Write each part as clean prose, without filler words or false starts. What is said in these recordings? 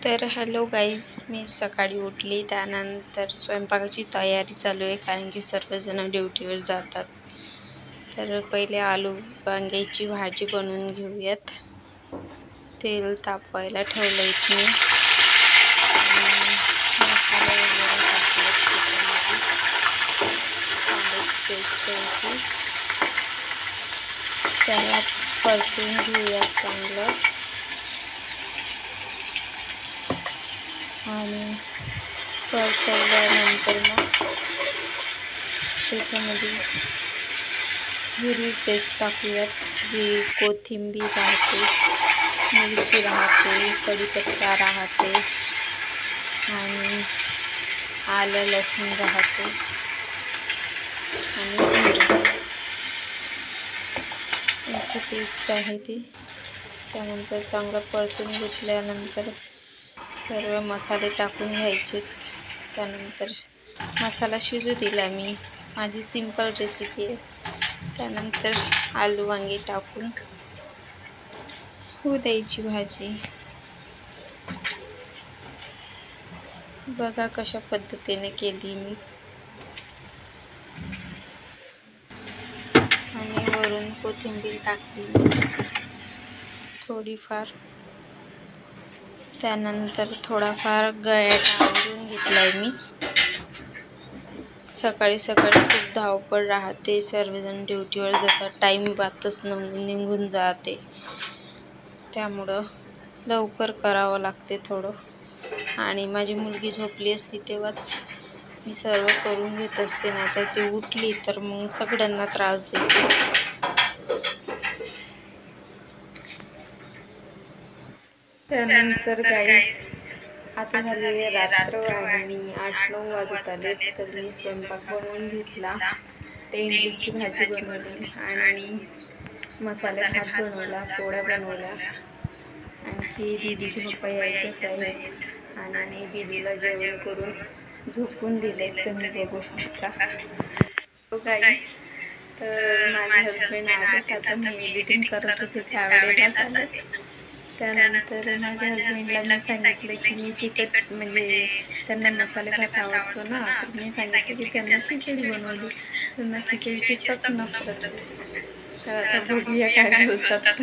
तर hello guys, मी सकाळी उठली त्यानंतर स्वयंपाकाची तयारी चालू आहे कारण की सर्वजण ड्युटीवर जातात. तर पहिले आलू वांग्याची भाजी बनवून घेऊयात. तेल तापवायला ठेवलं इथे मी. मसाला वगैरे टाकला, पेस्ट होती त्याला परतून घेऊयात चांगलं. आणि परतवल्यानंतर मग त्याच्यामध्ये हिरवी पेस्ट टाकूयात, जी कोथिंबीर राहते, मिरची राहते, कढीपत्ता राहते आणि आलं लसूण राहते आणि जिरं याची पेस्ट आहे ती. त्यानंतर चांगलं परतून घेतल्यानंतर सर्व मसाले टाकून घ्यायचे. त्यानंतर मसाला शिजू दिला मी. माझी सिंपल रेसिपी आहे. त्यानंतर आलू वांगी टाकून होऊ द्यायची भाजी. बघा कशा पद्धतीने केली मी. आणि वरून कोथिंबीर टाकली थोडीफार. त्यानंतर थोडाफार गळ्यात आवरून घेतलाय मी. सकाळी सकाळी खूप धावपळ राहते, सर्वजण ड्युटीवर जातात, टाईम बातच निघून जाते, त्यामुळं लवकर करावं लागते थोडं. आणि माझी मुलगी झोपली असली तेव्हाच मी सर्व करून घेत असते, नाही तर ती उठली तर मग सगळ्यांना त्रास देते. त्यानंतर गाईस, आता झाली रात्र आणि 8-9 वाजत आले. तर मी स्वयंपाक बनवून घेतला. तेंडलीची भाजी बनवली आणि मसाले भात बनवला, पोळ्या बनवल्या. आणखी दीदीचे पप्पा यायचेच आहेत आणि दीदीला जेवण करून झोपून दिले, तुम्ही बघू शकता. गाईस, तर माझे हजबंड आले. आता मी एडिटिंग करत होते त्यावेळेला झालं. त्यानंतर माझ्या हजबंडला मी सांगितलं की मी तिखट, म्हणजे त्यांना मसाले भात आवडतो ना, तर मी सांगितलं की त्यांना खिचडी बनवली. त्यांना खिचडीची सख्त नफरत आहे. तर आता बघूया काय बोलतात.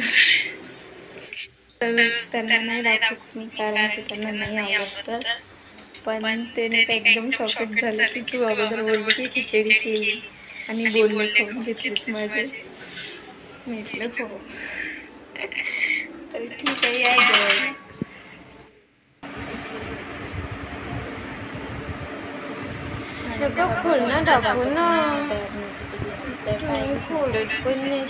तर त्यांना नाही दाखवत मी कारण की त्यांना नाही आवडतं. पण त्याने काय एकदम शॉकच झालं की तू अगोदर बोलली की खिचडी केली आणि बोलणे खाऊन घेतलीत माझे. म्हटलं हो. तर ठीक आहे, या जेवायला. खोल ना, दाखव ना. खोलत पण नाही.